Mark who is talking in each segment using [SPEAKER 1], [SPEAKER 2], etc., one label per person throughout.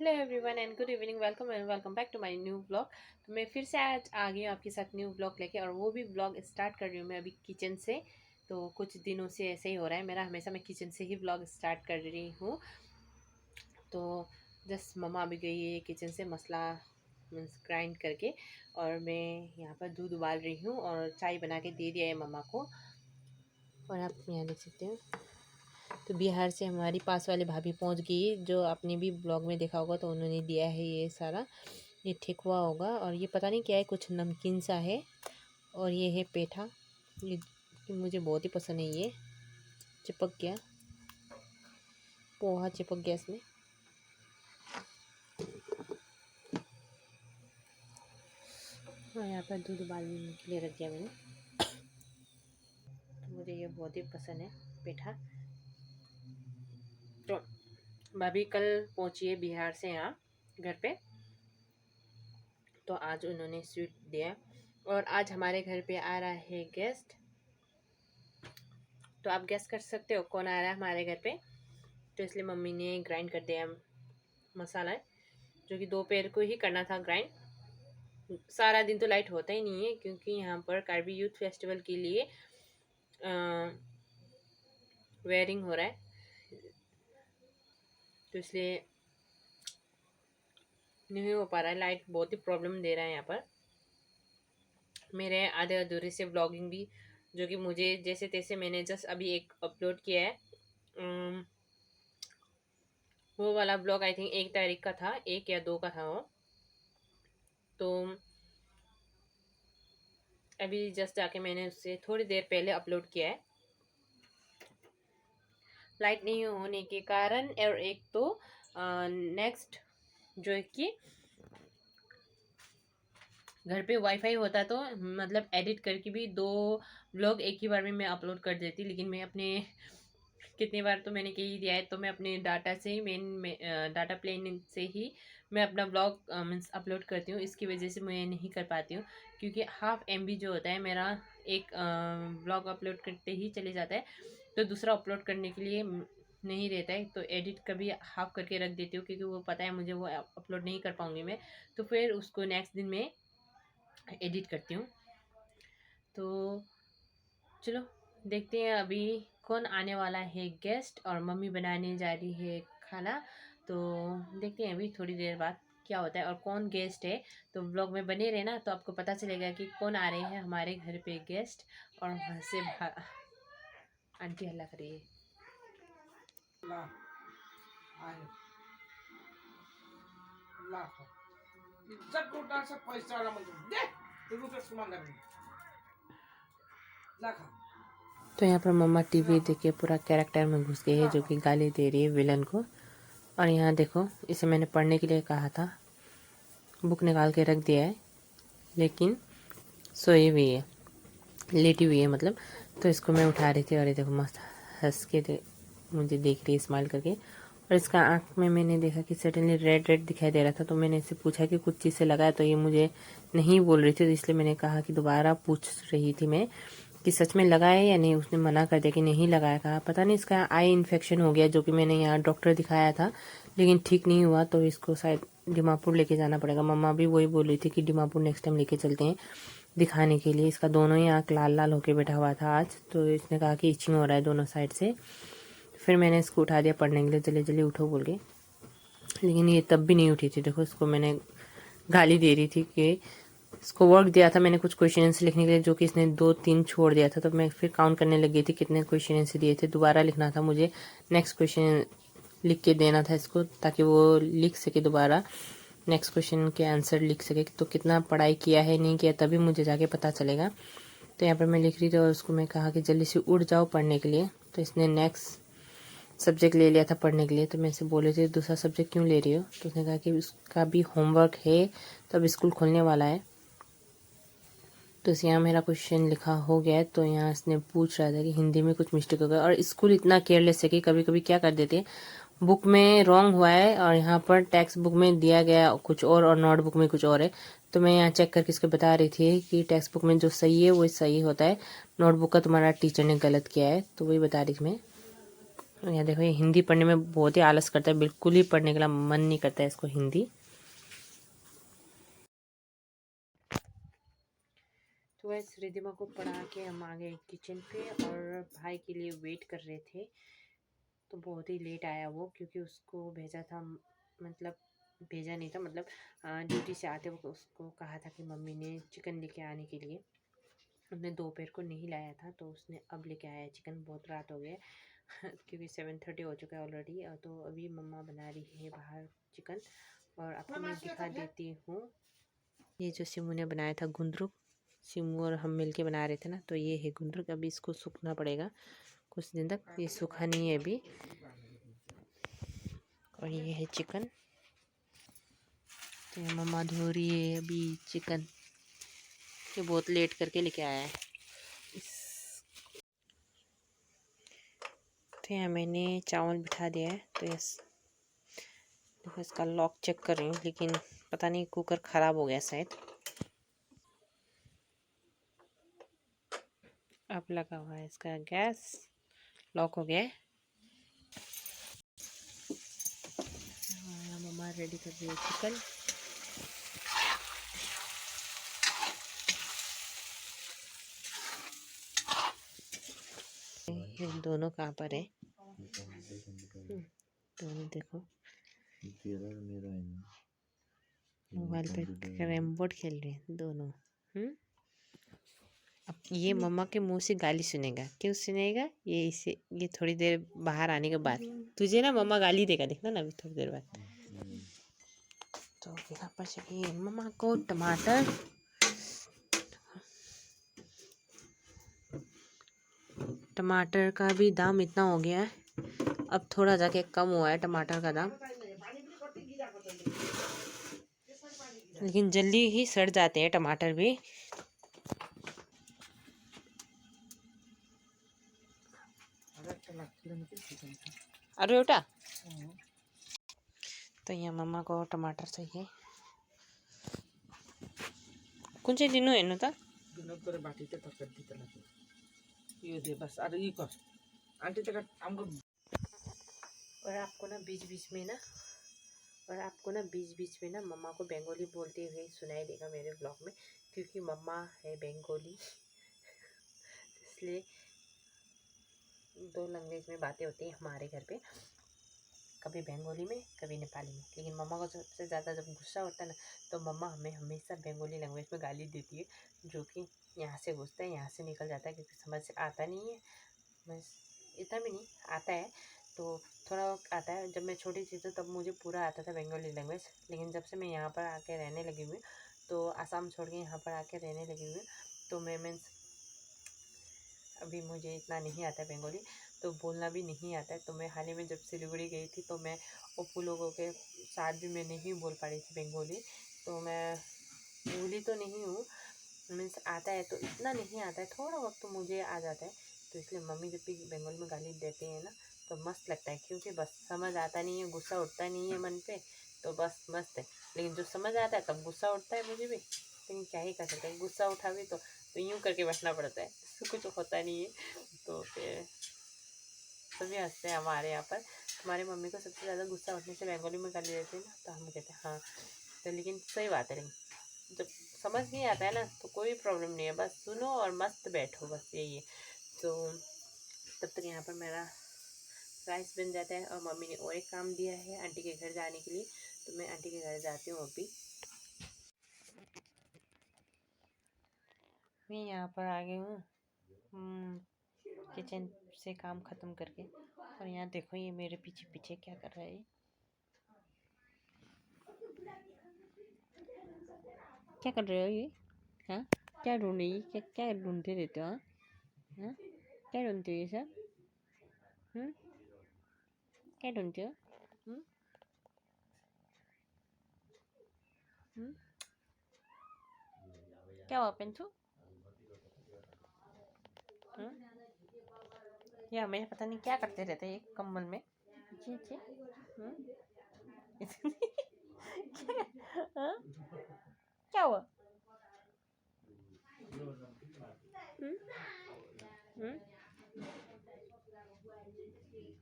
[SPEAKER 1] Hello everyone and good evening, welcome back to my new vlog. तो मैं फिर से आज आ गई हूँ आपके साथ न्यू व्लॉग लेके, और वो भी व्लॉग स्टार्ट कर रही हूँ मैं अभी किचन से। तो कुछ दिनों से ऐसे ही हो रहा है मेरा, हमेशा मैं किचन से ही व्लॉग स्टार्ट कर रही हूँ। तो जस्ट मम्मा अभी गई है किचन से मसाला मीन्स ग्राइंड करके, और मैं यहाँ पर दूध उबाल रही हूँ और चाय बना के दे दिया है मम्मा को। और आप यहाँ देख सकते हो, तो बिहार से हमारी पास वाले भाभी पहुंच गई, जो आपने भी ब्लॉग में देखा होगा, तो उन्होंने दिया है ये सारा। ये ठेकुआ होगा, और ये पता नहीं क्या है, कुछ नमकीन सा है। और ये है पेठा, ये मुझे बहुत ही पसंद है। ये चिपक गया, पोहा चिपक गया इसमें। और यहाँ पर दूध उबालने के लिए रख दिया मैंने, तो मुझे ये बहुत ही पसंद है पेठा। तो भाभी कल पहुँची है बिहार से यहाँ घर पे, तो आज उन्होंने स्वीट दिया। और आज हमारे घर पे आ रहा है गेस्ट। तो आप गेस कर सकते हो कौन आ रहा है हमारे घर पे। तो इसलिए मम्मी ने ग्राइंड कर दिया मसाला, जो कि दोपहर को ही करना था ग्राइंड। सारा दिन तो लाइट होता ही नहीं है, क्योंकि यहाँ पर कार्बी यूथ फेस्टिवल के लिए वेयरिंग हो रहा है, तो इसलिए नहीं हो पा रहा है। लाइट बहुत ही प्रॉब्लम दे रहा है यहाँ पर। मेरे आधे अधूरे से व्लॉगिंग भी, जो कि मुझे जैसे तैसे मैंने जस्ट अभी एक अपलोड किया है। वो वाला ब्लॉग आई थिंक 1 तारीख का था, 1 या 2 का था वो। तो अभी जस्ट जाके मैंने उससे थोड़ी देर पहले अपलोड किया है। लाइट नहीं होने के कारण, और एक तो नेक्स्ट जो है कि घर पे वाईफाई होता तो मतलब एडिट करके भी 2 व्लॉग एक ही बार में मैं अपलोड कर देती, लेकिन मैं अपने कितनी बार तो मैंने कह ही दिया है, तो मैं अपने डाटा से ही डाटा प्लान से ही मैं अपना ब्लॉग मीन्स अपलोड करती हूँ। इसकी वजह से मैं नहीं कर पाती हूँ, क्योंकि हाफ MB जो होता है मेरा एक ब्लॉग अपलोड करते ही चले जाता है, तो दूसरा अपलोड करने के लिए नहीं रहता है। तो एडिट कभी हाफ करके रख देती हूँ, क्योंकि वो पता है मुझे वो अपलोड नहीं कर पाऊँगी मैं, तो फिर उसको नेक्स्ट दिन में एडिट करती हूँ। तो चलो देखते हैं अभी कौन आने वाला है गेस्ट, और मम्मी बनाने जा रही है खाना। तो देखते हैं अभी थोड़ी देर बाद क्या होता है और कौन गेस्ट है। तो ब्लॉग में बने रहना, तो आपको पता चलेगा कि कौन आ रहे हैं हमारे घर पे गेस्ट। और वहाँ से आंटी हल्ला कर रही है। ला, आए, ला, इज्जत लूटा से पैसा वाला मतलब दे, तो रुपये सामान दे, ला खा। तो यहाँ पर मम्मा टीवी देख के पूरा कैरेक्टर में घुस गई है, जो कि गाली दे रही है विलन को। और यहाँ देखो, इसे मैंने पढ़ने के लिए कहा था, बुक निकाल के रख दिया है, लेकिन सोई हुई है, लेटी हुई है मतलब। तो इसको मैं उठा रही थी, और ये देखो मस्त हंस के मुझे देख रही है स्माइल करके। और इसका आँख में मैंने देखा कि सडनली रेड रेड दिखाई दे रहा था, तो मैंने इससे पूछा कि कुछ चीज़ से लगा है, तो ये मुझे नहीं बोल रही थी, तो इसलिए मैंने कहा कि दोबारा पूछ रही थी मैं कि सच में लगा है या नहीं। उसने मना कर दिया कि नहीं लगाया। कहा पता नहीं इसका आई इन्फेक्शन हो गया, जो कि मैंने यहाँ डॉक्टर दिखाया था, लेकिन ठीक नहीं हुआ, तो इसको शायद दीमापुर लेके जाना पड़ेगा। मम्मा भी वही बोल रही थी कि दीमापुर नेक्स्ट टाइम लेके चलते हैं दिखाने के लिए। इसका दोनों ही आँख लाल लाल होके बैठा हुआ था आज, तो इसने कहा कि इचिंग हो रहा है दोनों साइड से। फिर मैंने इसको उठा दिया पढ़ने के लिए, जल्दी जल्दी उठो बोल के, लेकिन ये तब भी नहीं उठी थी। देखो इसको मैंने गाली दे रही थी कि इसको वर्क दिया था मैंने कुछ क्वेश्चन लिखने के लिए, जो कि इसने 2-3 छोड़ दिया था। तो मैं फिर काउंट करने लग गई थी कितने क्वेश्चन दिए थे, दोबारा लिखना था मुझे, नेक्स्ट क्वेश्चन लिख के देना था इसको, ताकि वो लिख सके दोबारा, नेक्स्ट क्वेश्चन के आंसर लिख सके। तो कितना पढ़ाई किया है नहीं किया तभी मुझे जाके पता चलेगा। तो यहाँ पर मैं लिख रही थी, और उसको मैं कहा कि जल्दी से उठ जाओ पढ़ने के लिए। तो इसने नेक्स्ट सब्जेक्ट ले लिया था पढ़ने के लिए। तो मैं इसे बोले थे दूसरा सब्जेक्ट क्यों ले रही हो, तो उसने कहा कि उसका भी होमवर्क है, तो अब स्कूल खुलने वाला है। तो यहाँ मेरा क्वेश्चन लिखा हो गया है। तो यहाँ इसने पूछ रहा था कि हिंदी में कुछ मिस्टेक हो गया, और स्कूल इतना केयरलेस है कि कभी कभी क्या कर देते हैं, बुक में रॉन्ग हुआ है और यहाँ पर टेक्स्ट बुक में दिया गया कुछ और नोटबुक में कुछ और है। तो मैं यहाँ चेक करके इसको बता रही थी कि टेक्स्ट बुक में जो सही है वो सही होता है, नोटबुक का तुम्हारा टीचर ने गलत किया है, तो वही बता रही थी मैं। यहाँ देखो, ये हिंदी पढ़ने में बहुत ही आलस करता है, बिल्कुल ही पढ़ने का मन नहीं करता है इसको हिंदी। तो वैसे रिद्धिमा को पढ़ा के हम आ गए किचन पे और भाई के लिए वेट कर रहे थे। तो बहुत ही लेट आया वो, क्योंकि उसको भेजा था, मतलब भेजा नहीं था, मतलब ड्यूटी से आते वक्त उसको कहा था कि मम्मी ने चिकन लेके आने के लिए। उसने दोपहर को नहीं लाया था, तो उसने अब लेके आया चिकन। बहुत रात हो गया क्योंकि 7:30 हो चुका है ऑलरेडी। तो अभी मम्मा बना रही है बाहर चिकन, और आपको मैं दिखा देती हूँ। ये जो सिमू ने बनाया था गुंदरुक, सिमू और हम मिलके बना रहे थे ना, तो ये है गुंदरुक। अभी इसको सूखना पड़ेगा कुछ दिन तक, ये सूखा नहीं है अभी। और ये है चिकन, तो ये मम्मा धो रही है अभी चिकन। ये बहुत लेट करके लेके आया है। तो यहाँ मैंने चावल बिठा दिया है। तो यस, देखो इसका लॉक चेक कर रही हूँ, लेकिन पता नहीं कुकर ख़राब हो गया शायद। अब लगा हुआ है इसका गैस, लॉक हो गया है। मम्मा रेडी कर रही है चिकन। ये दोनों कहाँ पर है? दोनों देखो मोबाइल पे कैरम बोर्ड खेल रहे हैं दोनों। अब ये मम्मा के मुंह से गाली सुनेगा। क्यों सुनेगा? ये इसे, ये थोड़ी देर बाहर आने के बाद तुझे ना मम्मा गाली देगा, देखना ना अभी थोड़ी देर बाद। तो यहाँ पर चाहिए मम्मा को टमाटर। टमाटर का भी दाम इतना हो गया है, अब थोड़ा जाके कम हुआ है टमाटर का दाम, लेकिन जल्दी ही सड़ जाते हैं टमाटर भी। अरे बेटा, तो यहाँ मम्मा को टमाटर चाहिए। कौन से दिनों है ना था बाटी ये दे बस। अरे ये कर आंटी तक हमको। और आपको ना बीच बीच में ना, मम्मा को बंगाली बोलते हुए सुनाई देगा मेरे ब्लॉग में, क्योंकि मम्मा है बंगाली। इसलिए दो लैंग्वेज में बातें होती हैं हमारे घर पे, कभी बंगाली में कभी नेपाली में। लेकिन मम्मा को सबसे ज़्यादा जब गुस्सा होता है ना, तो मम्मा हमें हमेशा बंगाली लैंग्वेज में गाली देती है, जो कि यहाँ से घुसता है यहाँ से निकल जाता है, क्योंकि समझ आता नहीं है। बस इतना भी नहीं आता है, तो थोड़ा आता है। जब मैं छोटी थी तो तब मुझे पूरा आता था बंगाली लैंग्वेज, लेकिन जब से मैं यहाँ पर आके रहने लगी हुई, तो आसाम छोड़ के यहाँ पर आके रहने लगी हुई, तो मैं मीन्स अभी मुझे इतना नहीं आता है बंगाली, तो बोलना भी नहीं आता है। तो मैं हाल ही में जब सिलीगुड़ी गई थी, तो मैं ओप्पू लोगों के साथ भी मैं नहीं बोल पा रही थी बंगाली। तो मैं भूली तो नहीं हूँ, मीन्स आता है तो इतना नहीं आता है, थोड़ा वक्त तो मुझे आ जाता है। तो इसलिए मम्मी जब भी बंगाली में गाली देते हैं ना, तो मस्त लगता है, क्योंकि बस समझ आता नहीं है, गुस्सा उठता नहीं है मन पे, तो बस मस्त है। लेकिन जो समझ आता है तब गुस्सा उठता है मुझे भी, लेकिन क्या ही कर सकते हैं, गुस्सा उठा भी तो यूँ करके बैठना पड़ता है, कुछ होता नहीं है। तो फिर सभी हंसते हैं हमारे यहाँ पर। हमारी मम्मी को सबसे ज़्यादा गुस्सा उठने से बंगाली में गाली देते हैं ना, तो हम कहते हैं हाँ। तो लेकिन सही बात है, लेकिन जब समझ नहीं आता है ना, तो कोई प्रॉब्लम नहीं है, बस सुनो और मस्त बैठो, बस यही है। तो तब तक यहाँ पर मेरा राइस बन जाता है, और मम्मी ने और एक काम दिया है आंटी के घर जाने के लिए, तो मैं आंटी के घर जाती हूँ अभी। मैं यहाँ पर आ गई हूँ किचन से काम ख़त्म करके, और यहाँ देखो ये मेरे पीछे पीछे क्या कर रहा है। क्या कर रहे हो ये? हाँ, क्या ढूंढ रही, क्या क्या ढूंढते रहते हो? हाँ, क्या ढूंढते हो ये सब? क्या ढूंढते हो? हम्म? हम्म? क्या हुआ पेंचू? या मैं पता नहीं क्या करते रहते हैं एक कम्बल में। जी जी। हाँ? क्या हुआ? हम्म? हम्म?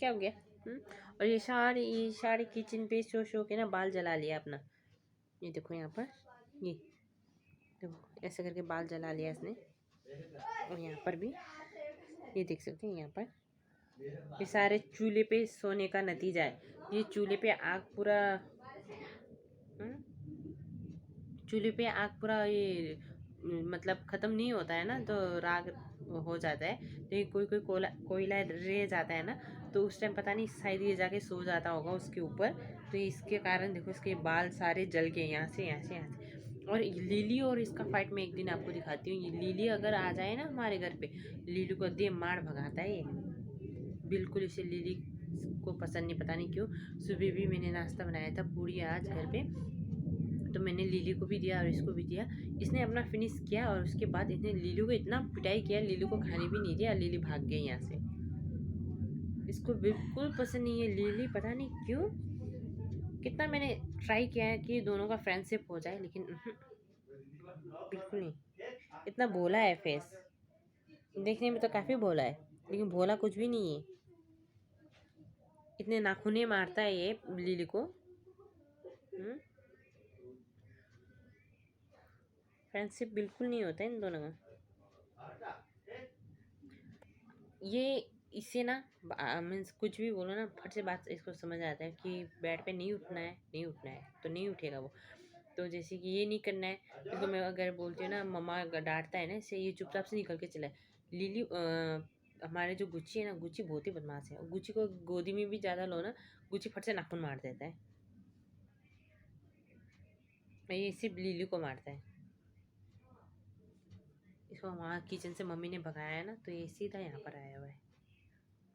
[SPEAKER 1] क्या हो गया? और ये सारी किचन पे शो के ना बाल जला लिया अपना। ये देखो यहाँ पर, ये देखो ऐसे करके बाल जला लिया इसने। और यहाँ पर भी ये देख सकते हैं, यहाँ पर ये सारे चूल्हे पे सोने का नतीजा है। ये चूल्हे पे आग पूरा चूल्हे पे आग पूरा ये मतलब ख़त्म नहीं होता है ना, तो राग हो जाता है। तो ये कोई कोयला रह जाता है ना, तो उस टाइम पता नहीं शायद ये जाके सो जाता होगा उसके ऊपर। तो इसके कारण देखो इसके बाल सारे जल गए, यहाँ से यहाँ से यहाँ से। और लिली और इसका फाइट मैं एक दिन आपको दिखाती हूँ। ये लिली अगर आ जाए ना हमारे घर पे, लिली को दे मार भगाता है ये। बिल्कुल इसे लिली को पसंद नहीं, पता नहीं क्यों। सुबह भी मैंने नाश्ता बनाया था पूरी आज घर पे, तो मैंने लिली को भी दिया और इसको भी दिया। इसने अपना फिनिश किया और उसके बाद इसने लिली को इतना पिटाई किया, लिली को खाने भी नहीं दिया। लिली भाग गई यहाँ से। इसको बिल्कुल पसंद नहीं है लिली, पता नहीं क्यों। कितना मैंने ट्राई किया है कि दोनों का फ्रेंडशिप हो जाए, लेकिन बिल्कुल नहीं। इतना भोला है फेस, देखने में तो काफ़ी भोला है, लेकिन भोला कुछ भी नहीं है। इतने नाखूने मारता है ये लिली को। फ्रेंडशिप बिल्कुल नहीं होता है इन दोनों का। ये इससे ना मीन्स कुछ भी बोलो ना, फट से बात इसको समझ आता है कि बेड पे नहीं उठना है, नहीं उठना है तो नहीं उठेगा वो। तो जैसे कि ये नहीं करना है, इसको मैं अगर बोलती हूँ ना, मम्मा डांटता है ना इसे, ये चुपचाप से निकल के चला है। लिली हमारे जो गुच्ची है ना, गुच्ची बहुत ही बदमाश है। गुच्ची को गोदी में भी ज़्यादा लो ना, गुच्ची फट से नाखून मार देता है। ये सिर्फ लिली को मारता है। इसको वहाँ किचन से मम्मी ने भगाया है ना, तो ये सीधा यहाँ पर आया हुआ है,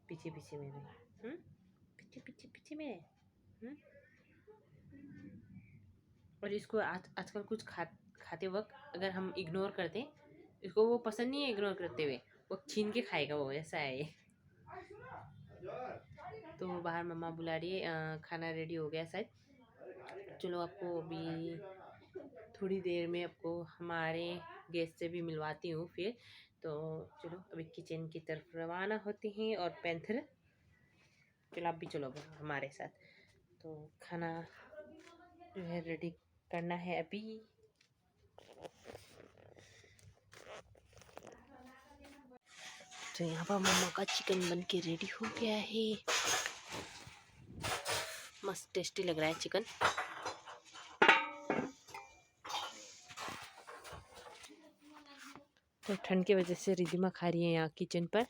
[SPEAKER 1] पीछे पीछे मेरे। पीछे पीछे पीछे मेरे। और इसको आजकल कुछ खाते वक्त अगर हम इग्नोर करते हैं, इसको वो पसंद नहीं है इग्नोर करते हुए, वो छीन के खाएगा वो, ऐसा है ये। तो बाहर मम्मा बुला रही है, खाना रेडी हो गया शायद। चलो आपको अभी थोड़ी देर में आपको हमारे गेस्ट से भी मिलवाती हूँ फिर। तो चलो अभी किचन की तरफ रवाना होते हैं। और पैंथर, चलो आप भी चलो हमारे साथ। तो खाना जो है रेडी करना है अभी। तो यहाँ पर मम्मा का चिकन बन के रेडी हो गया है। मस्त टेस्टी लग रहा है चिकन। तो ठंड की वजह से रिधिमा खा रही है यहाँ किचन पर।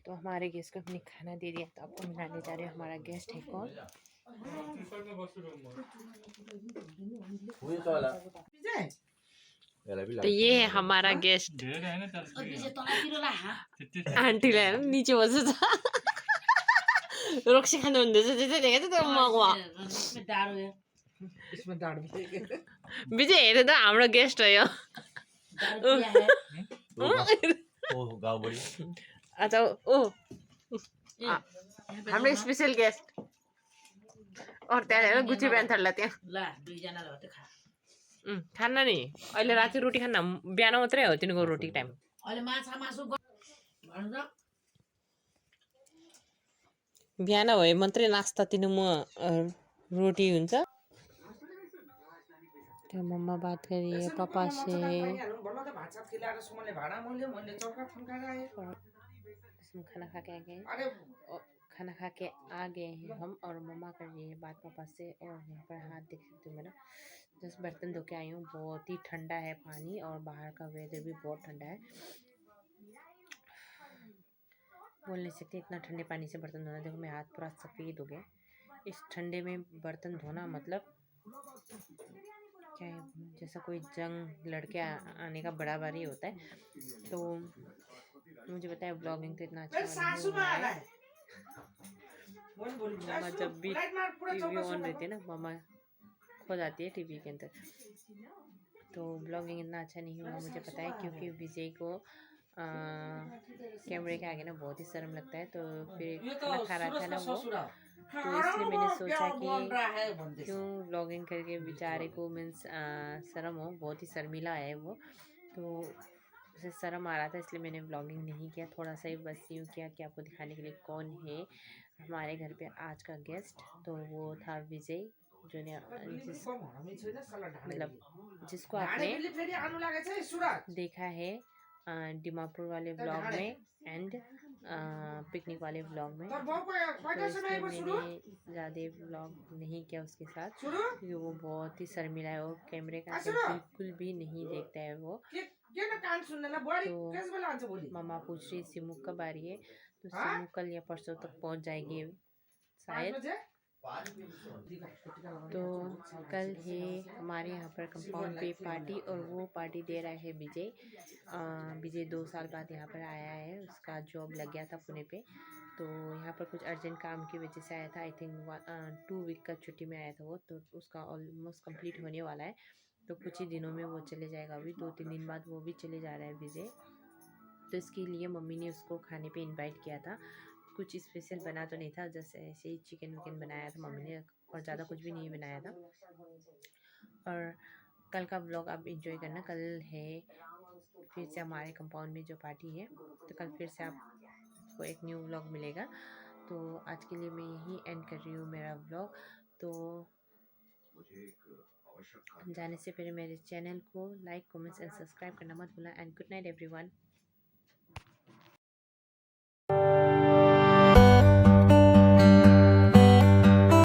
[SPEAKER 1] तो हमारे गेस्ट को हमने खाना दे दिया, तो आपको मिलाने जा रहे हैं हमारा गेस्ट है कौन। तो ये है हमारा गेस्ट। आंटी नीचे बस रोक्सी खानु हुँदैछ, चाहिँ देखेको थियो मगमा विजय हेरे त हाम्रो गेस्ट हो यो। अच्छा ओ हाम्रो स्पेशल गेस्ट। और त्यहाँ हेर गुची प्यान्थरलाई त्यहाँ खान्न नि, अहिले राति रोटी खान्न, बिहान मात्रै हो तिनीको रोटी टाइम। बिहान भए मात्रै नास्ता तिनीमा रोटी हुन्छ। तो मम्मा बात कर रही है पापा से। खाना खा के आ गए, खाना खा के आ गए हैं हम, और मम्मा कर रही है बात पापा से। और यहाँ पर हाथ देख सकते हो मेरा, जस्ट बर्तन धो के आई हूँ। बहुत ही ठंडा है पानी, और बाहर का वेदर भी बहुत ठंडा है। बोल नहीं सकते इतना ठंडे पानी से बर्तन धोना। देखो मेरा हाथ पूरा सफ़ेद हो गया। इस ठंडे में बर्तन धोना मतलब क्या है, जैसा कोई जंग लड़के आने का बड़ा बारी होता है। तो मुझे पता है ब्लॉगिंग तो इतना अच्छा नहीं हो रहा है। मम्मा जब भी टीवी ऑन रहती है ना, मम्मा खो जाती है टीवी के अंदर। तो ब्लॉगिंग इतना अच्छा नहीं हुआ मुझे पता है, क्योंकि विजय को कैमरे के आगे ना बहुत ही शर्म लगता है। तो फिर खाना खा रहा था ना वो, तो इसलिए मैंने सोचा कि क्यों ब्लॉगिंग करके बेचारे को मीन्स शर्म हो, बहुत ही शर्मिला है वो। तो उसे शर्म आ रहा था, इसलिए मैंने ब्लॉगिंग नहीं किया। थोड़ा सा ही बस यूँ किया कि आपको दिखाने के लिए कौन है हमारे घर पे आज का गेस्ट तो वो था विजय, जो ने मतलब जिसको आपने देखा है डिमापुर वाले व्लॉग में एंड पिकनिक वाले व्लॉग में। तो इसलिए मैंने ज़्यादा व्लॉग नहीं किया उसके साथ, क्योंकि वो बहुत ही शर्मिला है और कैमरे का आगे बिल्कुल भी नहीं देखता है वो। तो मामा पूछ रही सिमू कब आ रही है, तो सिमू कल या परसों तक पहुंच जाएगी शायद। तो कल है हमारे यहाँ पर कंपाउंड पे पार्टी, और वो पार्टी दे रहा है विजय। विजय 2 साल बाद यहाँ पर आया है, उसका जॉब लग गया था पुणे पे, तो यहाँ पर कुछ अर्जेंट काम की वजह से आया था। आई थिंक 2 वीक का छुट्टी में आया था वो, तो उसका ऑलमोस्ट कंप्लीट होने वाला है, तो कुछ ही दिनों में वो चले जाएगा। अभी 2-3 दिन बाद वो भी चले जा रहा है विजय। तो इसके लिए मम्मी ने उसको खाने पे इनवाइट किया था। कुछ स्पेशल बना तो नहीं था, जैसे ऐसे ही चिकन विकन बनाया था मम्मी ने, और ज़्यादा कुछ भी नहीं बनाया था। और कल का व्लॉग आप इंजॉय करना। कल है फिर से हमारे कंपाउंड में जो पार्टी है, तो कल फिर से आपको एक न्यू व्लॉग मिलेगा। तो आज के लिए मैं यही एंड कर रही हूँ मेरा व्लॉग। तो जाने से पहले मेरे चैनल को लाइक, कमेंट्स एंड सब्सक्राइब करना मत भूलना। And good night everyone.